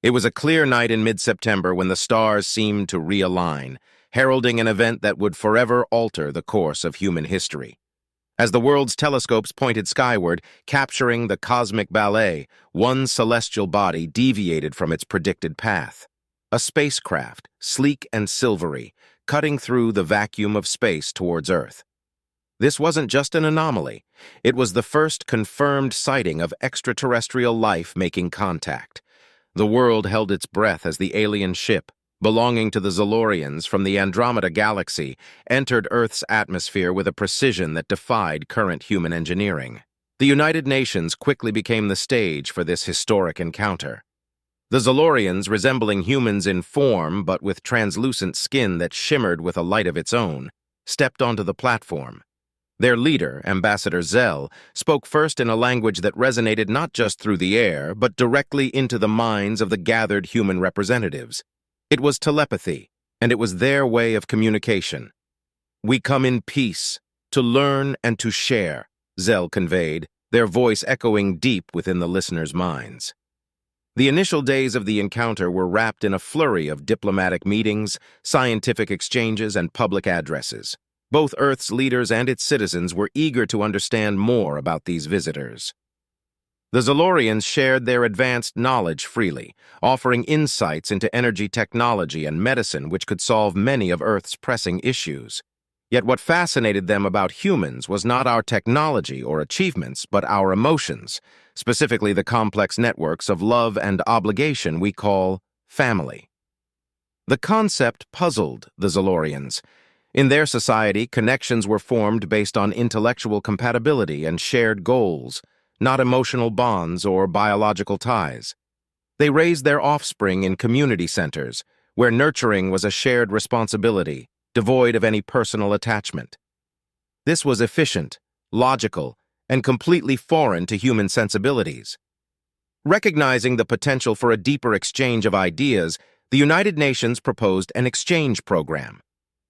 It was a clear night in mid-September when the stars seemed to realign, heralding an event that would forever alter the course of human history. As the world's telescopes pointed skyward, capturing the cosmic ballet, one celestial body deviated from its predicted path. A spacecraft, sleek and silvery, cutting through the vacuum of space towards Earth. This wasn't just an anomaly. It was the first confirmed sighting of extraterrestrial life making contact. The world held its breath as the alien ship, belonging to the Zolorians from the Andromeda galaxy, entered Earth's atmosphere with a precision that defied current human engineering. The United Nations quickly became the stage for this historic encounter. The Zolorians, resembling humans in form but with translucent skin that shimmered with a light of its own, stepped onto the platform. Their leader, Ambassador Zell, spoke first in a language that resonated not just through the air, but directly into the minds of the gathered human representatives. It was telepathy, and it was their way of communication. "We come in peace, to learn and to share," Zell conveyed, their voice echoing deep within the listeners' minds. The initial days of the encounter were wrapped in a flurry of diplomatic meetings, scientific exchanges, and public addresses. Both Earth's leaders and its citizens were eager to understand more about these visitors. The Zolorians shared their advanced knowledge freely, offering insights into energy technology and medicine which could solve many of Earth's pressing issues. Yet what fascinated them about humans was not our technology or achievements, but our emotions, specifically the complex networks of love and obligation we call family. The concept puzzled the Zolorians. In their society, connections were formed based on intellectual compatibility and shared goals, not emotional bonds or biological ties. They raised their offspring in community centers, where nurturing was a shared responsibility, devoid of any personal attachment. This was efficient, logical, and completely foreign to human sensibilities. Recognizing the potential for a deeper exchange of ideas, the United Nations proposed an exchange program.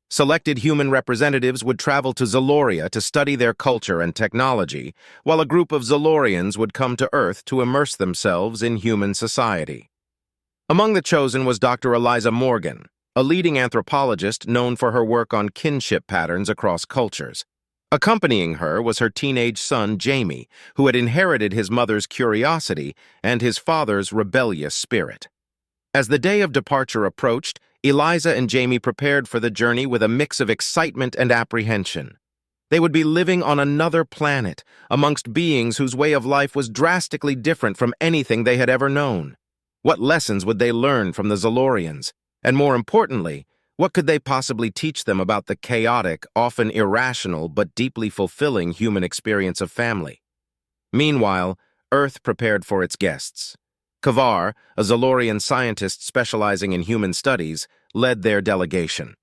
Selected human representatives would travel to Zoloria to study their culture and technology, while a group of Zolorians would come to Earth to immerse themselves in human society. Among the chosen was Dr. Eliza Morgan, a leading anthropologist known for her work on kinship patterns across cultures. Accompanying her was her teenage son, Jamie, who had inherited his mother's curiosity and his father's rebellious spirit. As the day of departure approached, Eliza and Jamie prepared for the journey with a mix of excitement and apprehension. They would be living on another planet, amongst beings whose way of life was drastically different from anything they had ever known. What lessons would they learn from the Zolorians? And more importantly, what could they possibly teach them about the chaotic, often irrational, but deeply fulfilling human experience of family? Meanwhile, Earth prepared for its guests. Kavar, a Zolorian scientist specializing in human studies, led their delegation.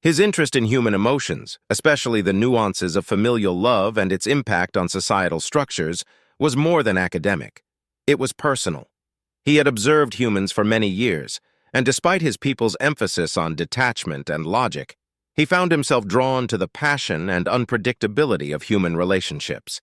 His interest in human emotions, especially the nuances of familial love and its impact on societal structures, was more than academic. It was personal. He had observed humans for many years, and despite his people's emphasis on detachment and logic, he found himself drawn to the passion and unpredictability of human relationships.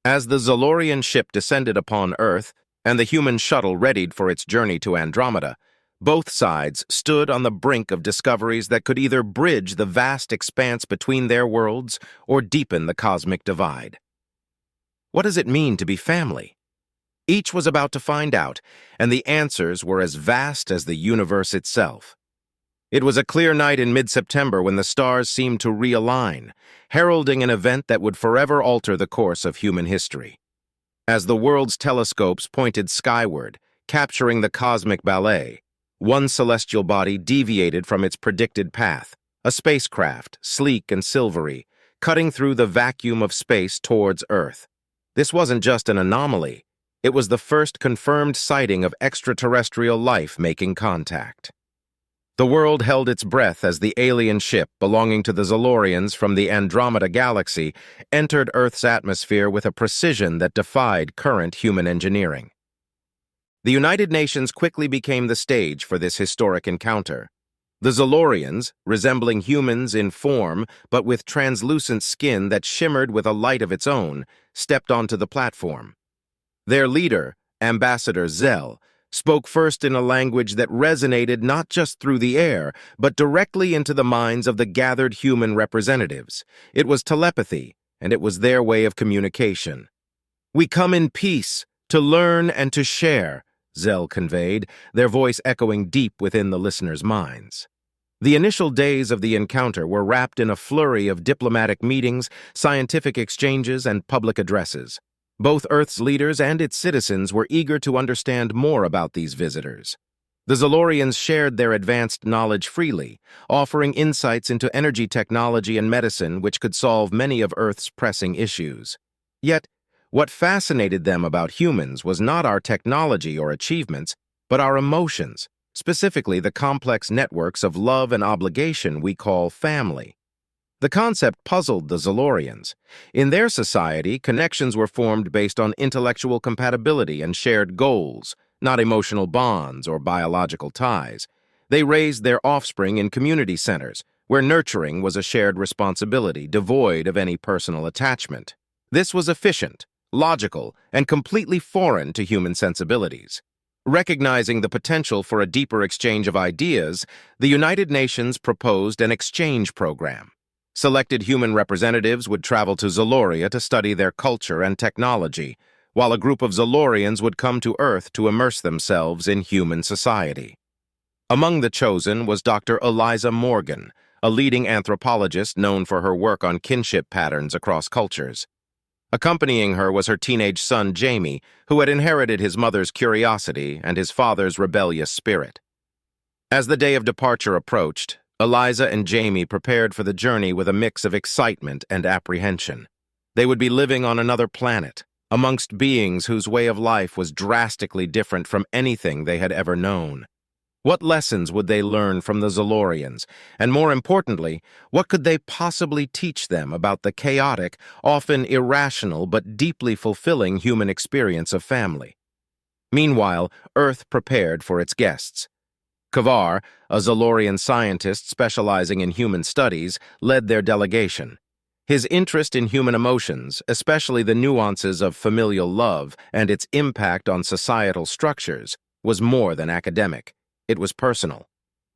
As the Zolorian ship descended upon Earth, and the human shuttle readied for its journey to Andromeda, both sides stood on the brink of discoveries that could either bridge the vast expanse between their worlds or deepen the cosmic divide. What does it mean to be family? Each was about to find out, and the answers were as vast as the universe itself. It was a clear night in mid-September when the stars seemed to realign, heralding an event that would forever alter the course of human history. As the world's telescopes pointed skyward, capturing the cosmic ballet, one celestial body deviated from its predicted path, a spacecraft, sleek and silvery, cutting through the vacuum of space towards Earth. This wasn't just an anomaly. It was the first confirmed sighting of extraterrestrial life making contact. The world held its breath as the alien ship belonging to the Zolorians from the Andromeda galaxy entered Earth's atmosphere with a precision that defied current human engineering. The United Nations quickly became the stage for this historic encounter. The Zolorians, resembling humans in form but with translucent skin that shimmered with a light of its own, stepped onto the platform. Their leader, Ambassador Zell, spoke first in a language that resonated not just through the air, but directly into the minds of the gathered human representatives. It was telepathy, and it was their way of communication. "We come in peace, to learn and to share," Zell conveyed, their voice echoing deep within the listeners' minds. The initial days of the encounter were wrapped in a flurry of diplomatic meetings, scientific exchanges, and public addresses. Both Earth's leaders and its citizens were eager to understand more about these visitors. The Zolorians shared their advanced knowledge freely, offering insights into energy technology and medicine which could solve many of Earth's pressing issues. Yet, what fascinated them about humans was not our technology or achievements, but our emotions, specifically the complex networks of love and obligation we call family. The concept puzzled the Zolorians. In their society, connections were formed based on intellectual compatibility and shared goals, not emotional bonds or biological ties. They raised their offspring in community centers, where nurturing was a shared responsibility, devoid of any personal attachment. This was efficient, logical, and completely foreign to human sensibilities. Recognizing the potential for a deeper exchange of ideas, the United Nations proposed an exchange program. Selected human representatives would travel to Zoloria to study their culture and technology, while a group of Zolorians would come to Earth to immerse themselves in human society. Among the chosen was Dr. Eliza Morgan, a leading anthropologist known for her work on kinship patterns across cultures. Accompanying her was her teenage son, Jamie, who had inherited his mother's curiosity and his father's rebellious spirit. As the day of departure approached, Eliza and Jamie prepared for the journey with a mix of excitement and apprehension. They would be living on another planet, amongst beings whose way of life was drastically different from anything they had ever known. What lessons would they learn from the Zolorians? And more importantly, what could they possibly teach them about the chaotic, often irrational but deeply fulfilling human experience of family? Meanwhile, Earth prepared for its guests. Kavar, a Zolorian scientist specializing in human studies, led their delegation. His interest in human emotions, especially the nuances of familial love and its impact on societal structures, was more than academic. It was personal.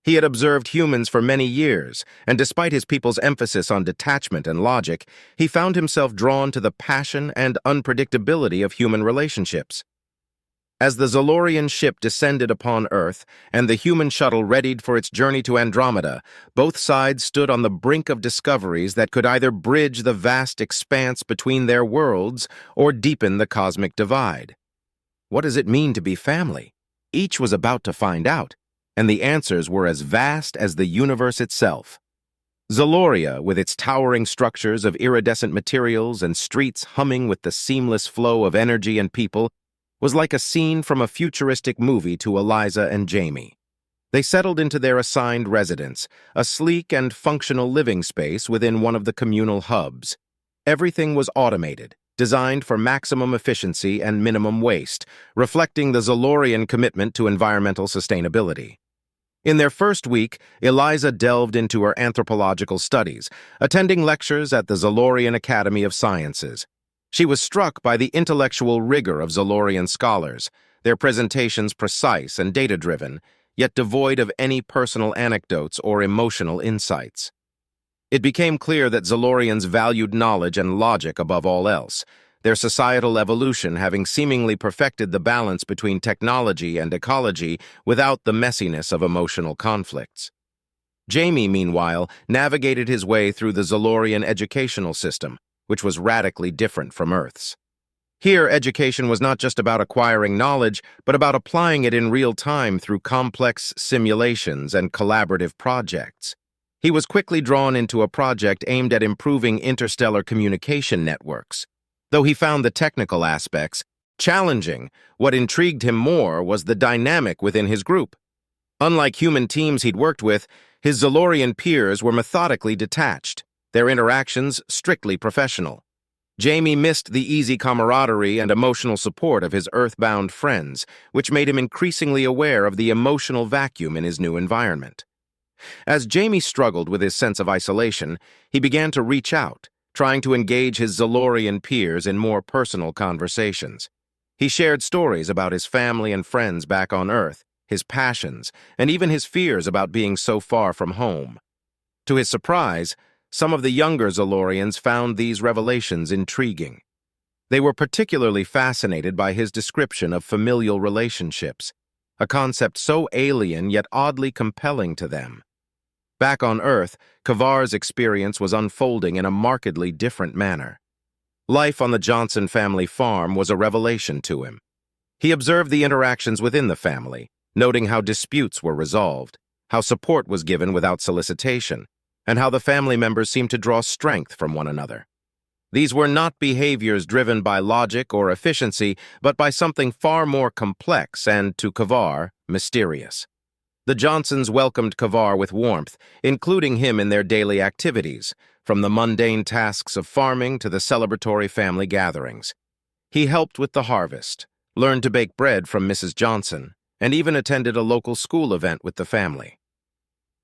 He had observed humans for many years, and despite his people's emphasis on detachment and logic, he found himself drawn to the passion and unpredictability of human relationships. As the Zolorian ship descended upon Earth and the human shuttle readied for its journey to Andromeda, both sides stood on the brink of discoveries that could either bridge the vast expanse between their worlds or deepen the cosmic divide. What does it mean to be family? Each was about to find out, and the answers were as vast as the universe itself. Zoloria, with its towering structures of iridescent materials and streets humming with the seamless flow of energy and people, was like a scene from a futuristic movie to Eliza and Jamie. They settled into their assigned residence, a sleek and functional living space within one of the communal hubs. Everything was automated, designed for maximum efficiency and minimum waste, reflecting the Zolorian commitment to environmental sustainability. In their first week, Eliza delved into her anthropological studies, attending lectures at the Zolorian Academy of Sciences. She was struck by the intellectual rigor of Zolorian scholars, their presentations precise and data-driven, yet devoid of any personal anecdotes or emotional insights. It became clear that Zolorians valued knowledge and logic above all else, their societal evolution having seemingly perfected the balance between technology and ecology without the messiness of emotional conflicts. Jamie, meanwhile, navigated his way through the Zolorian educational system, which was radically different from Earth's. Here, education was not just about acquiring knowledge, but about applying it in real time through complex simulations and collaborative projects. He was quickly drawn into a project aimed at improving interstellar communication networks. Though he found the technical aspects challenging, what intrigued him more was the dynamic within his group. Unlike human teams he'd worked with, his Zolorian peers were methodically detached, their interactions strictly professional. Jamie missed the easy camaraderie and emotional support of his earthbound friends, which made him increasingly aware of the emotional vacuum in his new environment. As Jamie struggled with his sense of isolation, he began to reach out, trying to engage his Zolorian peers in more personal conversations. He shared stories about his family and friends back on Earth, his passions, and even his fears about being so far from home. To his surprise, some of the younger Zalorians found these revelations intriguing. They were particularly fascinated by his description of familial relationships, a concept so alien yet oddly compelling to them. Back on Earth, Kavar's experience was unfolding in a markedly different manner. Life on the Johnson family farm was a revelation to him. He observed the interactions within the family, noting how disputes were resolved, how support was given without solicitation, and how the family members seemed to draw strength from one another. These were not behaviors driven by logic or efficiency, but by something far more complex and, to Kavar, mysterious. The Johnsons welcomed Kavar with warmth, including him in their daily activities, from the mundane tasks of farming to the celebratory family gatherings. He helped with the harvest, learned to bake bread from Mrs. Johnson, and even attended a local school event with the family.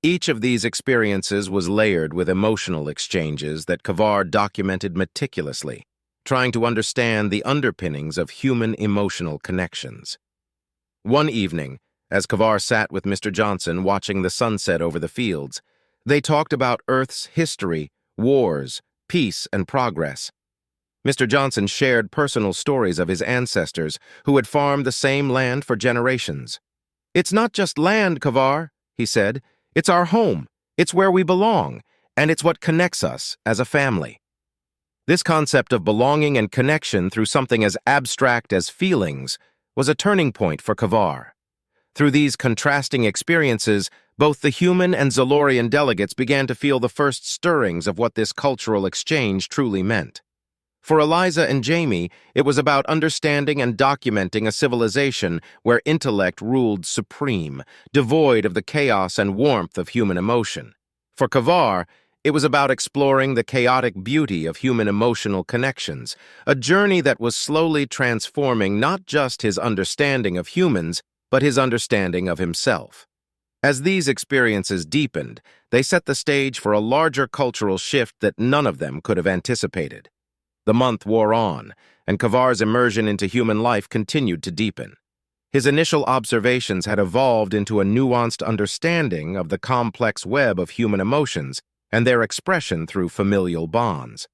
Each of these experiences was layered with emotional exchanges that Kavar documented meticulously, trying to understand the underpinnings of human emotional connections. One evening, as Kavar sat with Mr. Johnson watching the sunset over the fields, they talked about Earth's history, wars, peace, and progress. Mr. Johnson shared personal stories of his ancestors who had farmed the same land for generations. "It's not just land, Kavar," he said. "It's our home, it's where we belong, and it's what connects us as a family." This concept of belonging and connection through something as abstract as feelings was a turning point for Kavar. Through these contrasting experiences, both the human and Zalorian delegates began to feel the first stirrings of what this cultural exchange truly meant. For Eliza and Jamie, it was about understanding and documenting a civilization where intellect ruled supreme, devoid of the chaos and warmth of human emotion. For Kavar, it was about exploring the chaotic beauty of human emotional connections, a journey that was slowly transforming not just his understanding of humans, but his understanding of himself. As these experiences deepened, they set the stage for a larger cultural shift that none of them could have anticipated. The month wore on, and Kavar's immersion into human life continued to deepen. His initial observations had evolved into a nuanced understanding of the complex web of human emotions and their expression through familial bonds.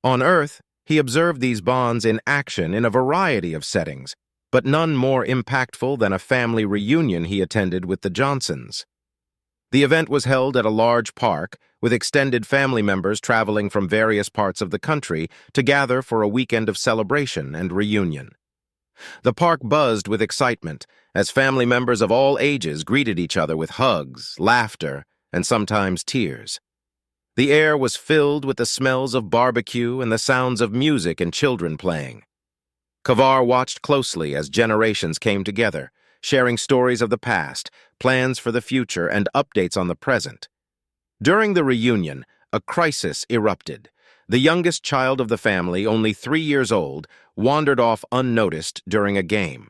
On Earth, he observed these bonds in action in a variety of settings, but none more impactful than a family reunion he attended with the Johnsons. The event was held at a large park, with extended family members traveling from various parts of the country to gather for a weekend of celebration and reunion. The park buzzed with excitement as family members of all ages greeted each other with hugs, laughter, and sometimes tears. The air was filled with the smells of barbecue and the sounds of music and children playing. Kavar watched closely as generations came together, sharing stories of the past, plans for the future, and updates on the present. During the reunion, a crisis erupted. The youngest child of the family, only 3 years old, wandered off unnoticed during a game.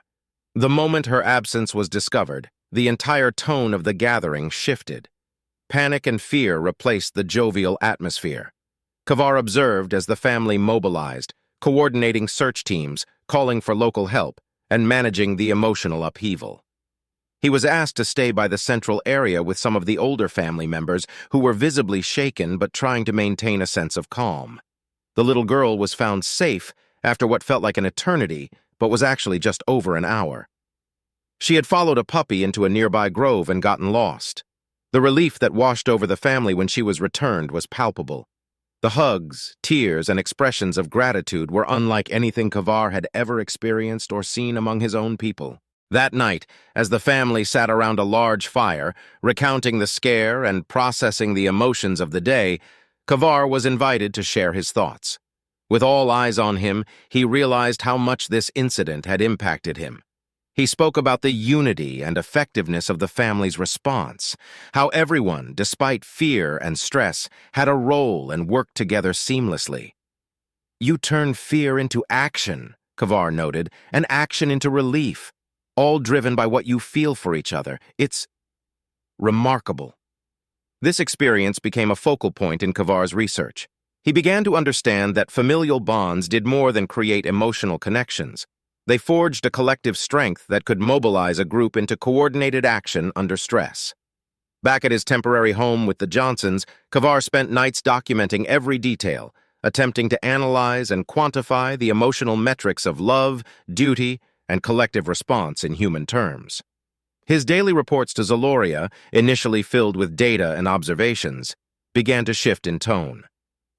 The moment her absence was discovered, the entire tone of the gathering shifted. Panic and fear replaced the jovial atmosphere. Kavar observed as the family mobilized, coordinating search teams, calling for local help, and managing the emotional upheaval. He was asked to stay by the central area with some of the older family members who were visibly shaken but trying to maintain a sense of calm. The little girl was found safe after what felt like an eternity, but was actually just over an hour. She had followed a puppy into a nearby grove and gotten lost. The relief that washed over the family when she was returned was palpable. The hugs, tears, and expressions of gratitude were unlike anything Kavar had ever experienced or seen among his own people. That night, as the family sat around a large fire, recounting the scare and processing the emotions of the day, Kavar was invited to share his thoughts. With all eyes on him, he realized how much this incident had impacted him. He spoke about the unity and effectiveness of the family's response, how everyone, despite fear and stress, had a role and worked together seamlessly. "You turn fear into action," Kavar noted, "and action into relief, all driven by what you feel for each other. It's remarkable." This experience became a focal point in Kavar's research. He began to understand that familial bonds did more than create emotional connections. They forged a collective strength that could mobilize a group into coordinated action under stress. Back at his temporary home with the Johnsons, Kavar spent nights documenting every detail, attempting to analyze and quantify the emotional metrics of love, duty, and collective response in human terms. His daily reports to Zaloria, initially filled with data and observations, began to shift in tone.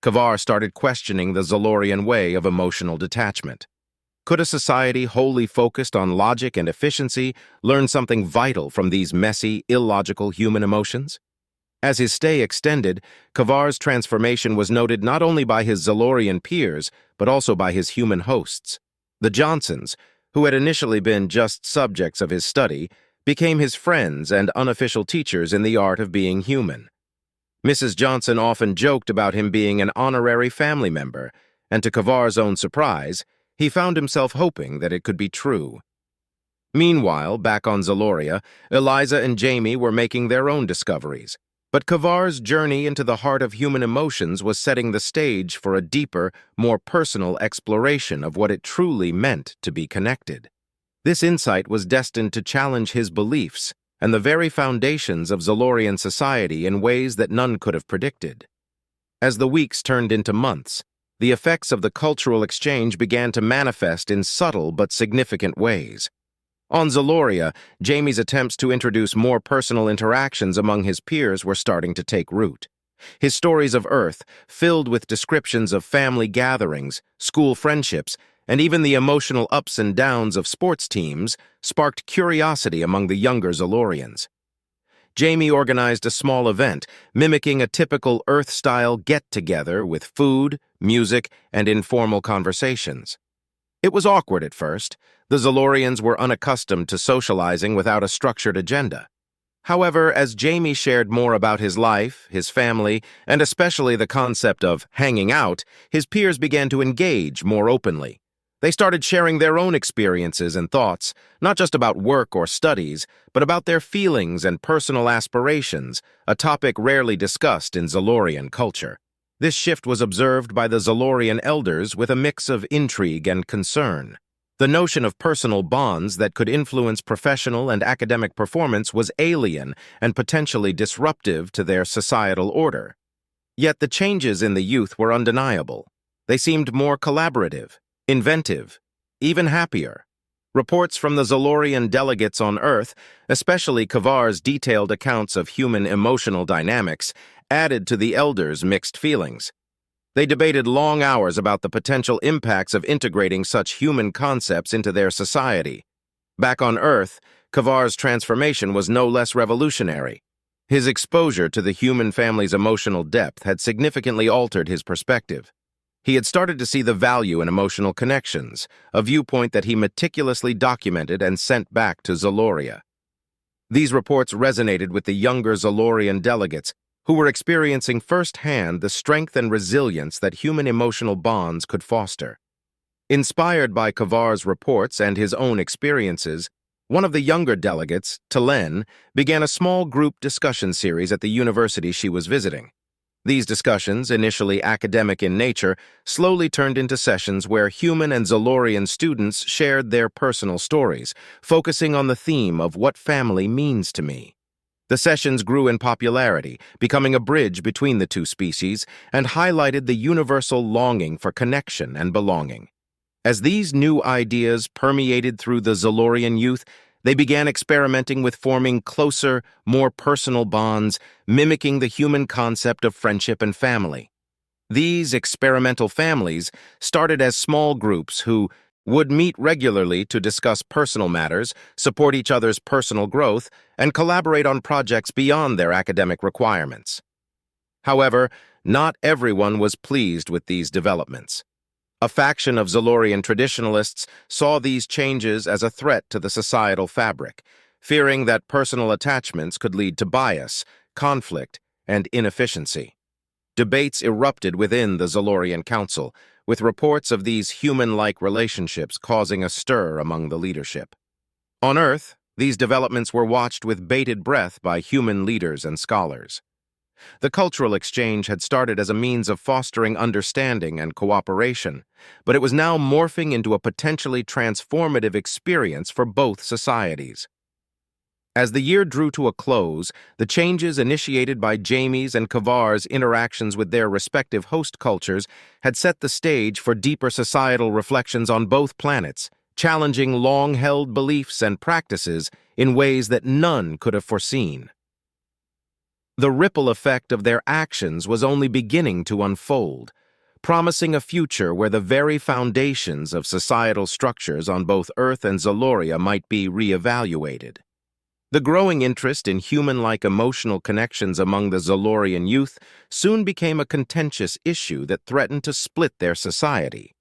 Kavar started questioning the Zalorian way of emotional detachment. Could a society wholly focused on logic and efficiency learn something vital from these messy, illogical human emotions? As his stay extended, Kavar's transformation was noted not only by his Zalorian peers, but also by his human hosts. The Johnsons, who had initially been just subjects of his study, became his friends and unofficial teachers in the art of being human. Mrs. Johnson often joked about him being an honorary family member, and to Kavar's own surprise, he found himself hoping that it could be true. Meanwhile, back on Zaloria, Eliza and Jamie were making their own discoveries. But Kavar's journey into the heart of human emotions was setting the stage for a deeper, more personal exploration of what it truly meant to be connected. This insight was destined to challenge his beliefs and the very foundations of Zalorian society in ways that none could have predicted. As the weeks turned into months, the effects of the cultural exchange began to manifest in subtle but significant ways. On Zaloria, Jamie's attempts to introduce more personal interactions among his peers were starting to take root. His stories of Earth, filled with descriptions of family gatherings, school friendships, and even the emotional ups and downs of sports teams, sparked curiosity among the younger Zalorians. Jamie organized a small event, mimicking a typical Earth-style get-together with food, music, and informal conversations. It was awkward at first. The Zalorians were unaccustomed to socializing without a structured agenda. However, as Jamie shared more about his life, his family, and especially the concept of hanging out, his peers began to engage more openly. They started sharing their own experiences and thoughts, not just about work or studies, but about their feelings and personal aspirations, a topic rarely discussed in Zalorian culture. This shift was observed by the Zalorian elders with a mix of intrigue and concern. The notion of personal bonds that could influence professional and academic performance was alien and potentially disruptive to their societal order. Yet the changes in the youth were undeniable. They seemed more collaborative, inventive, even happier. Reports from the Zalorian delegates on Earth, especially Kavar's detailed accounts of human emotional dynamics, added to the elders' mixed feelings. They debated long hours about the potential impacts of integrating such human concepts into their society. Back on Earth, Kavar's transformation was no less revolutionary. His exposure to the human family's emotional depth had significantly altered his perspective. He had started to see the value in emotional connections, a viewpoint that he meticulously documented and sent back to Zaloria. These reports resonated with the younger Zalorian delegates, who were experiencing firsthand the strength and resilience that human emotional bonds could foster. Inspired by Kavar's reports and his own experiences, one of the younger delegates, Talen, began a small group discussion series at the university she was visiting. These discussions, initially academic in nature, slowly turned into sessions where human and Zalorian students shared their personal stories, focusing on the theme of what family means to me. The sessions grew in popularity, becoming a bridge between the two species, and highlighted the universal longing for connection and belonging. As these new ideas permeated through the Zalorian youth, they began experimenting with forming closer, more personal bonds, mimicking the human concept of friendship and family. These experimental families started as small groups who would meet regularly to discuss personal matters, support each other's personal growth, and collaborate on projects beyond their academic requirements. However, not everyone was pleased with these developments. A faction of Zalorian traditionalists saw these changes as a threat to the societal fabric, fearing that personal attachments could lead to bias, conflict, and inefficiency. Debates erupted within the Zalorian Council, with reports of these human-like relationships causing a stir among the leadership. On Earth, these developments were watched with bated breath by human leaders and scholars. The cultural exchange had started as a means of fostering understanding and cooperation, but it was now morphing into a potentially transformative experience for both societies. As the year drew to a close, the changes initiated by Jamie's and Kavar's interactions with their respective host cultures had set the stage for deeper societal reflections on both planets, challenging long-held beliefs and practices in ways that none could have foreseen. The ripple effect of their actions was only beginning to unfold, promising a future where the very foundations of societal structures on both Earth and Zaloria might be re-evaluated. The growing interest in human-like emotional connections among the Zalorian youth soon became a contentious issue that threatened to split their society.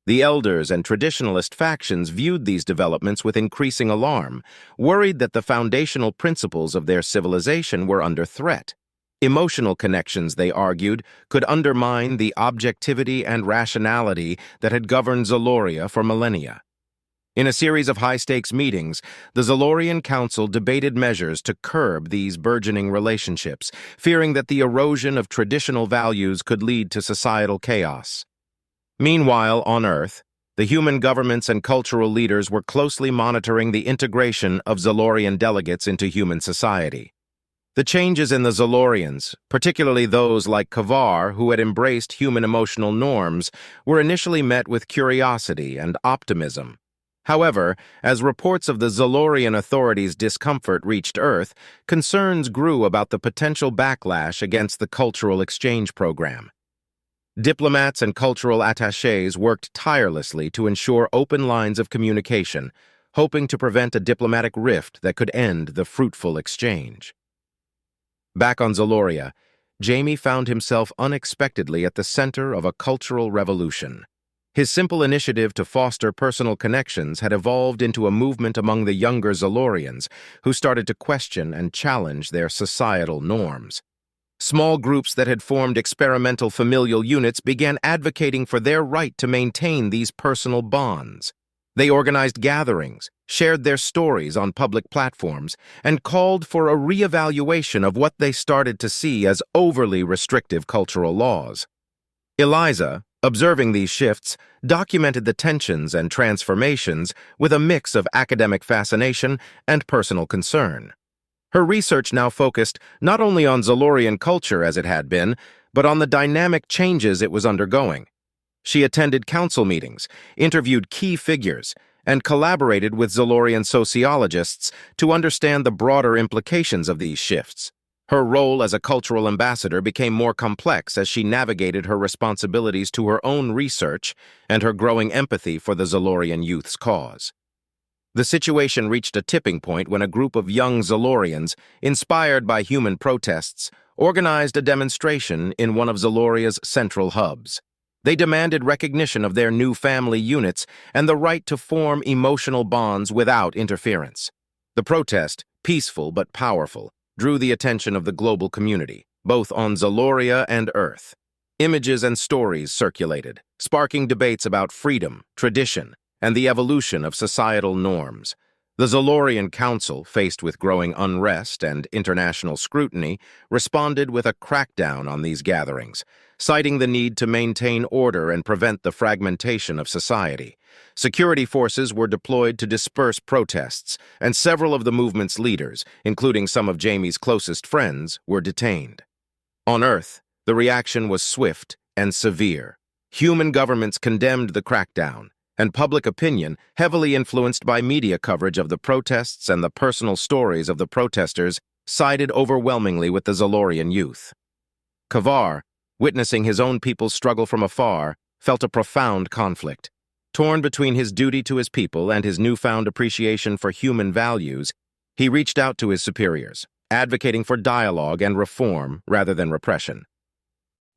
The elders and traditionalist factions viewed these developments with increasing alarm, worried that the foundational principles of their civilization were under threat. Emotional connections, they argued, could undermine the objectivity and rationality that had governed Zaloria for millennia. In a series of high-stakes meetings, the Zalorian Council debated measures to curb these burgeoning relationships, fearing that the erosion of traditional values could lead to societal chaos. Meanwhile, on Earth, the human governments and cultural leaders were closely monitoring the integration of Zalorian delegates into human society. The changes in the Zalorians, particularly those like Kavar who had embraced human emotional norms, were initially met with curiosity and optimism. However, as reports of the Zalorian authorities' discomfort reached Earth, concerns grew about the potential backlash against the cultural exchange program. Diplomats and cultural attachés worked tirelessly to ensure open lines of communication, hoping to prevent a diplomatic rift that could end the fruitful exchange. Back on Zaloria, Jamie found himself unexpectedly at the center of a cultural revolution. His simple initiative to foster personal connections had evolved into a movement among the younger Zalorians, who started to question and challenge their societal norms. Small groups that had formed experimental familial units began advocating for their right to maintain these personal bonds. They organized gatherings, shared their stories on public platforms, and called for a re-evaluation of what they started to see as overly restrictive cultural laws. Eliza, observing these shifts, documented the tensions and transformations with a mix of academic fascination and personal concern. Her research now focused not only on Zalorian culture as it had been, but on the dynamic changes it was undergoing. She attended council meetings, interviewed key figures, and collaborated with Zalorian sociologists to understand the broader implications of these shifts. Her role as a cultural ambassador became more complex as she navigated her responsibilities to her own research and her growing empathy for the Zalorian youth's cause. The situation reached a tipping point when a group of young Zalorians, inspired by human protests, organized a demonstration in one of Zaloria's central hubs. They demanded recognition of their new family units and the right to form emotional bonds without interference. The protest, peaceful but powerful, drew the attention of the global community, both on Zaloria and Earth. Images and stories circulated, sparking debates about freedom, tradition, and the evolution of societal norms. The Zalorian Council, faced with growing unrest and international scrutiny, responded with a crackdown on these gatherings, citing the need to maintain order and prevent the fragmentation of society. Security forces were deployed to disperse protests, and several of the movement's leaders, including some of Jamie's closest friends, were detained. On Earth, the reaction was swift and severe. Human governments condemned the crackdown, and public opinion, heavily influenced by media coverage of the protests and the personal stories of the protesters, sided overwhelmingly with the Zalorian youth. Kavar, witnessing his own people's struggle from afar, felt a profound conflict. Torn between his duty to his people and his newfound appreciation for human values, he reached out to his superiors, advocating for dialogue and reform rather than repression.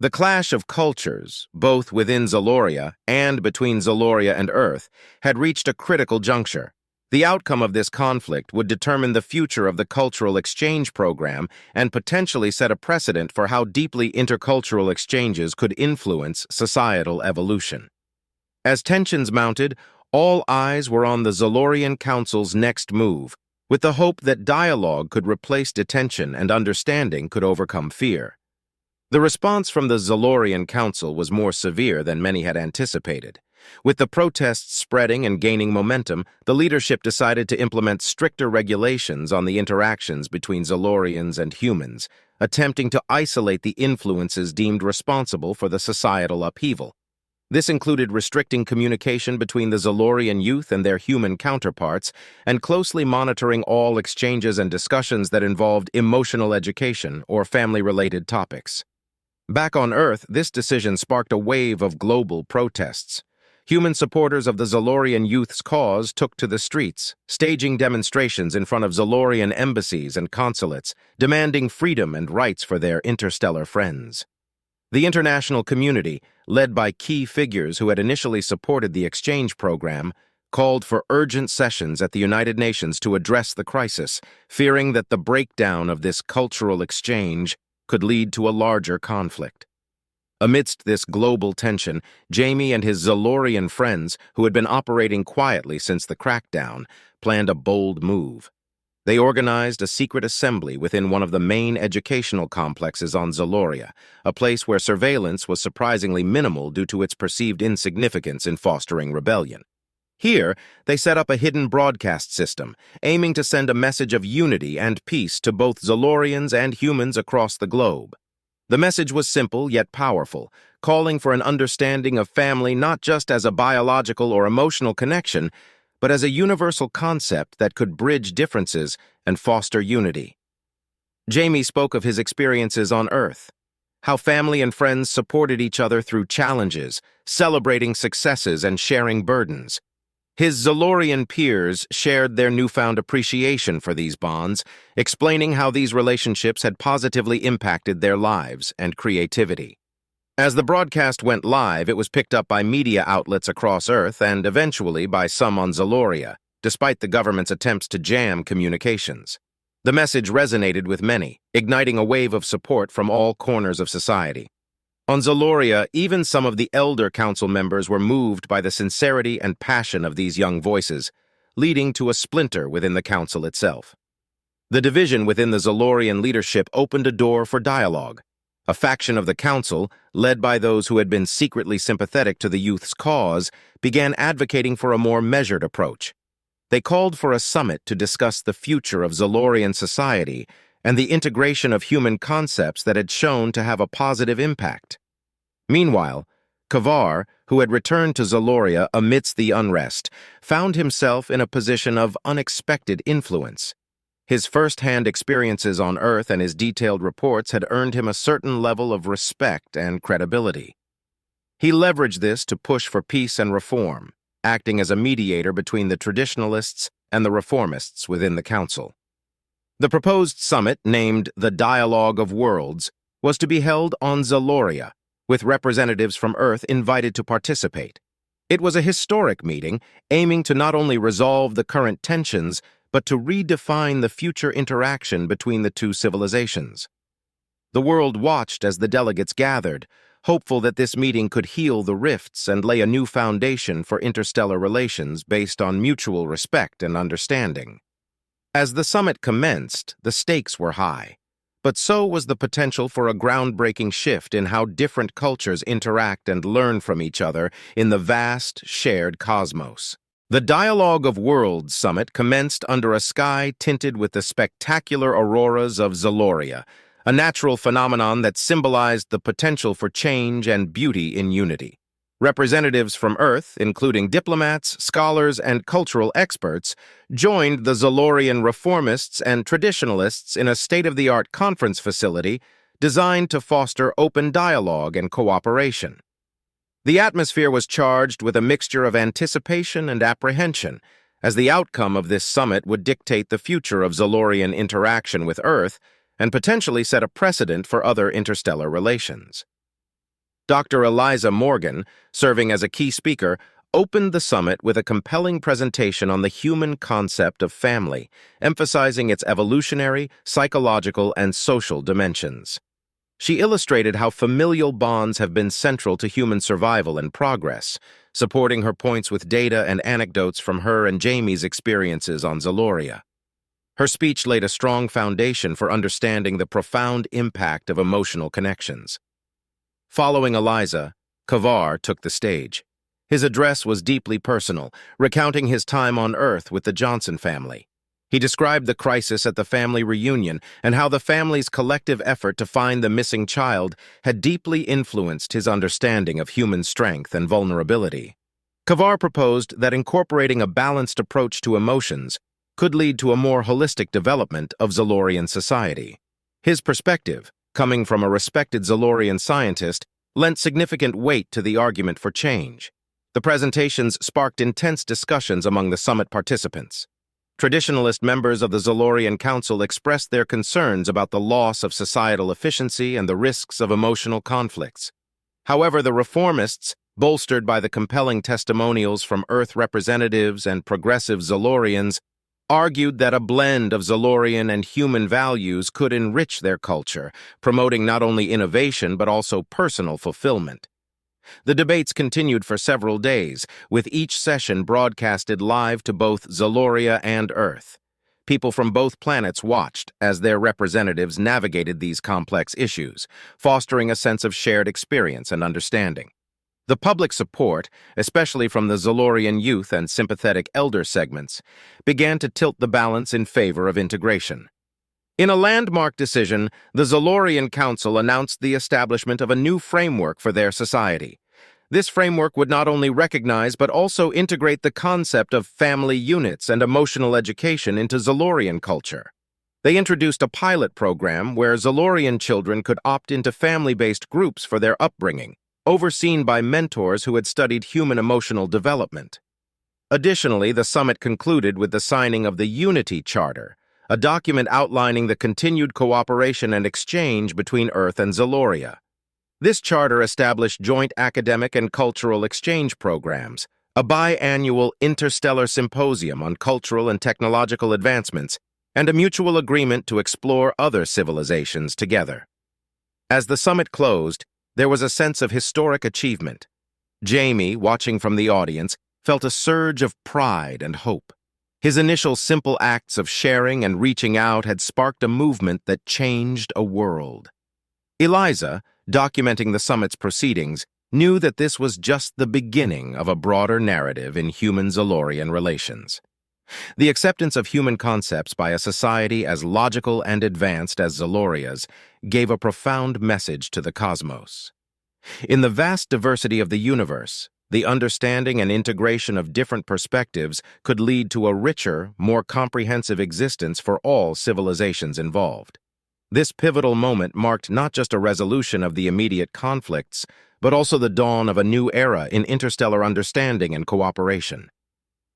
The clash of cultures, both within Zaloria and between Zaloria and Earth, had reached a critical juncture. The outcome of this conflict would determine the future of the cultural exchange program and potentially set a precedent for how deeply intercultural exchanges could influence societal evolution. As tensions mounted, all eyes were on the Zalorian Council's next move, with the hope that dialogue could replace detention and understanding could overcome fear. The response from the Zalorian Council was more severe than many had anticipated. With the protests spreading and gaining momentum, the leadership decided to implement stricter regulations on the interactions between Zalorians and humans, attempting to isolate the influences deemed responsible for the societal upheaval. This included restricting communication between the Zalorian youth and their human counterparts, and closely monitoring all exchanges and discussions that involved emotional education or family-related topics. Back on Earth, this decision sparked a wave of global protests. Human supporters of the Zalorian youth's cause took to the streets, staging demonstrations in front of Zalorian embassies and consulates, demanding freedom and rights for their interstellar friends. The international community, led by key figures who had initially supported the exchange program, called for urgent sessions at the United Nations to address the crisis, fearing that the breakdown of this cultural exchange could lead to a larger conflict. Amidst this global tension, Jamie and his Zalorian friends, who had been operating quietly since the crackdown, planned a bold move. They organized a secret assembly within one of the main educational complexes on Zaloria, a place where surveillance was surprisingly minimal due to its perceived insignificance in fostering rebellion. Here, they set up a hidden broadcast system, aiming to send a message of unity and peace to both Zalorians and humans across the globe. The message was simple yet powerful, calling for an understanding of family not just as a biological or emotional connection, but as a universal concept that could bridge differences and foster unity. Jamie spoke of his experiences on Earth, how family and friends supported each other through challenges, celebrating successes and sharing burdens. His Zalorian peers shared their newfound appreciation for these bonds, explaining how these relationships had positively impacted their lives and creativity. As the broadcast went live, it was picked up by media outlets across Earth and eventually by some on Zaloria, despite the government's attempts to jam communications. The message resonated with many, igniting a wave of support from all corners of society. On Zaloria, even some of the elder council members were moved by the sincerity and passion of these young voices, leading to a splinter within the council itself. The division within the Zalorian leadership opened a door for dialogue. A faction of the council, led by those who had been secretly sympathetic to the youth's cause, began advocating for a more measured approach. They called for a summit to discuss the future of Zalorian society and the integration of human concepts that had shown to have a positive impact. Meanwhile, Kavar, who had returned to Zaloria amidst the unrest, found himself in a position of unexpected influence. His first-hand experiences on Earth and his detailed reports had earned him a certain level of respect and credibility. He leveraged this to push for peace and reform, acting as a mediator between the traditionalists and the reformists within the council. The proposed summit, named the Dialogue of Worlds, was to be held on Zaloria, with representatives from Earth invited to participate. It was a historic meeting, aiming to not only resolve the current tensions, but to redefine the future interaction between the two civilizations. The world watched as the delegates gathered, hopeful that this meeting could heal the rifts and lay a new foundation for interstellar relations based on mutual respect and understanding. As the summit commenced, the stakes were high, but so was the potential for a groundbreaking shift in how different cultures interact and learn from each other in the vast, shared cosmos. The Dialogue of Worlds Summit commenced under a sky tinted with the spectacular auroras of Zaloria, a natural phenomenon that symbolized the potential for change and beauty in unity. Representatives from Earth, including diplomats, scholars, and cultural experts, joined the Zalorian reformists and traditionalists in a state-of-the-art conference facility designed to foster open dialogue and cooperation. The atmosphere was charged with a mixture of anticipation and apprehension, as the outcome of this summit would dictate the future of Zalorian interaction with Earth and potentially set a precedent for other interstellar relations. Dr. Eliza Morgan, serving as a key speaker, opened the summit with a compelling presentation on the human concept of family, emphasizing its evolutionary, psychological, and social dimensions. She illustrated how familial bonds have been central to human survival and progress, supporting her points with data and anecdotes from her and Jamie's experiences on Zaloria. Her speech laid a strong foundation for understanding the profound impact of emotional connections. Following Eliza, Kavar took the stage. His address was deeply personal, recounting his time on Earth with the Johnson family. He described the crisis at the family reunion and how the family's collective effort to find the missing child had deeply influenced his understanding of human strength and vulnerability. Kavar proposed that incorporating a balanced approach to emotions could lead to a more holistic development of Zalorian society. His perspective, coming from a respected Zalorian scientist, lent significant weight to the argument for change. The presentations sparked intense discussions among the summit participants. Traditionalist members of the Zalorian Council expressed their concerns about the loss of societal efficiency and the risks of emotional conflicts. However, the reformists, bolstered by the compelling testimonials from Earth representatives and progressive Zalorians, argued that a blend of Zalorian and human values could enrich their culture, promoting not only innovation but also personal fulfillment. The debates continued for several days, with each session broadcasted live to both Zaloria and Earth. People from both planets watched as their representatives navigated these complex issues, fostering a sense of shared experience and understanding. The public support, especially from the Zalorian youth and sympathetic elder segments, began to tilt the balance in favor of integration. In a landmark decision, the Zalorian Council announced the establishment of a new framework for their society. This framework would not only recognize but also integrate the concept of family units and emotional education into Zalorian culture. They introduced a pilot program where Zalorian children could opt into family-based groups for their upbringing, overseen by mentors who had studied human emotional development. Additionally, the summit concluded with the signing of the Unity Charter, a document outlining the continued cooperation and exchange between Earth and Zaloria. This charter established joint academic and cultural exchange programs, a biannual interstellar symposium on cultural and technological advancements, and a mutual agreement to explore other civilizations together. As the summit closed, there was a sense of historic achievement. Jamie, watching from the audience, felt a surge of pride and hope. His initial simple acts of sharing and reaching out had sparked a movement that changed a world. Eliza, documenting the summit's proceedings, knew that this was just the beginning of a broader narrative in human-Zalorian relations. The acceptance of human concepts by a society as logical and advanced as Zaloria's gave a profound message to the cosmos. In the vast diversity of the universe, the understanding and integration of different perspectives could lead to a richer, more comprehensive existence for all civilizations involved. This pivotal moment marked not just a resolution of the immediate conflicts, but also the dawn of a new era in interstellar understanding and cooperation.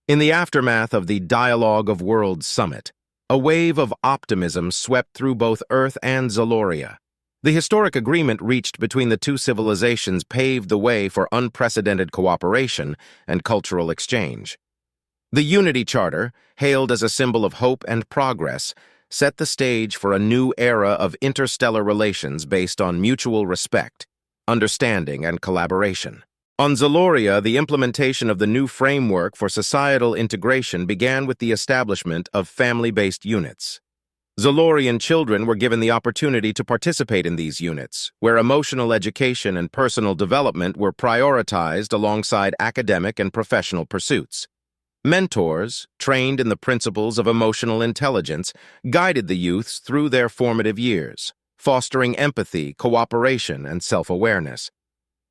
In the aftermath of the Dialogue of Worlds Summit, a wave of optimism swept through both Earth and Zaloria. The historic agreement reached between the two civilizations paved the way for unprecedented cooperation and cultural exchange. The Unity Charter, hailed as a symbol of hope and progress, set the stage for a new era of interstellar relations based on mutual respect, understanding, and collaboration. On Zaloria, the implementation of the new framework for societal integration began with the establishment of family-based units. Zalorian children were given the opportunity to participate in these units, where emotional education and personal development were prioritized alongside academic and professional pursuits. Mentors, trained in the principles of emotional intelligence, guided the youths through their formative years, fostering empathy, cooperation, and self-awareness.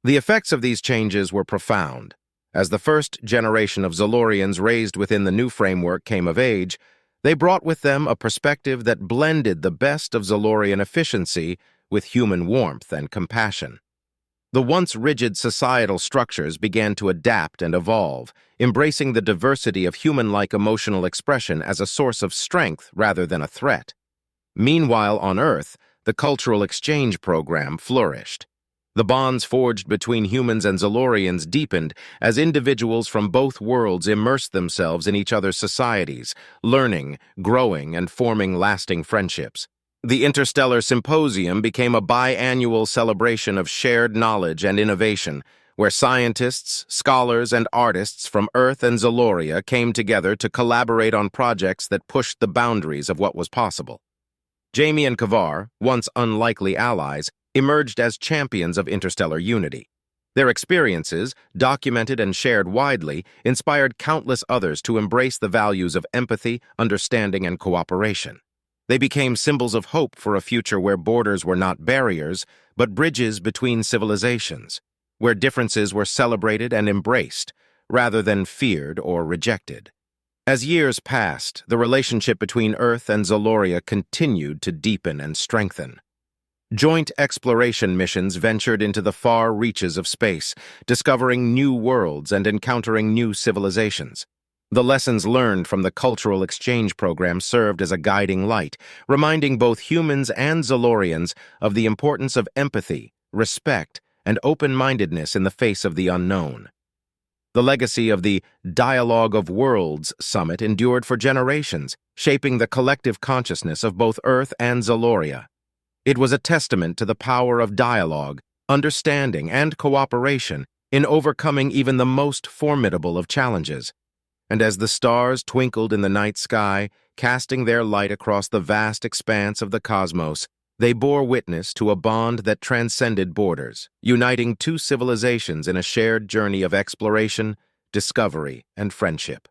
The effects of these changes were profound. As the first generation of Zalorians raised within the new framework came of age, they brought with them a perspective that blended the best of Zalorian efficiency with human warmth and compassion. The once rigid societal structures began to adapt and evolve, embracing the diversity of human-like emotional expression as a source of strength rather than a threat. Meanwhile, on Earth, the cultural exchange program flourished. The bonds forged between humans and Zalorians deepened as individuals from both worlds immersed themselves in each other's societies, learning, growing, and forming lasting friendships. The Interstellar Symposium became a biannual celebration of shared knowledge and innovation, where scientists, scholars, and artists from Earth and Zaloria came together to collaborate on projects that pushed the boundaries of what was possible. Jamie and Kavar, once unlikely allies, emerged as champions of interstellar unity. Their experiences, documented and shared widely, inspired countless others to embrace the values of empathy, understanding, and cooperation. They became symbols of hope for a future where borders were not barriers, but bridges between civilizations, where differences were celebrated and embraced, rather than feared or rejected. As years passed, the relationship between Earth and Zaloria continued to deepen and strengthen. Joint exploration missions ventured into the far reaches of space, discovering new worlds and encountering new civilizations. The lessons learned from the cultural exchange program served as a guiding light, reminding both humans and Zalorians of the importance of empathy, respect, and open-mindedness in the face of the unknown. The legacy of the Dialogue of Worlds Summit endured for generations, shaping the collective consciousness of both Earth and Zaloria. It was a testament to the power of dialogue, understanding, and cooperation in overcoming even the most formidable of challenges. And as the stars twinkled in the night sky, casting their light across the vast expanse of the cosmos, they bore witness to a bond that transcended borders, uniting two civilizations in a shared journey of exploration, discovery, and friendship.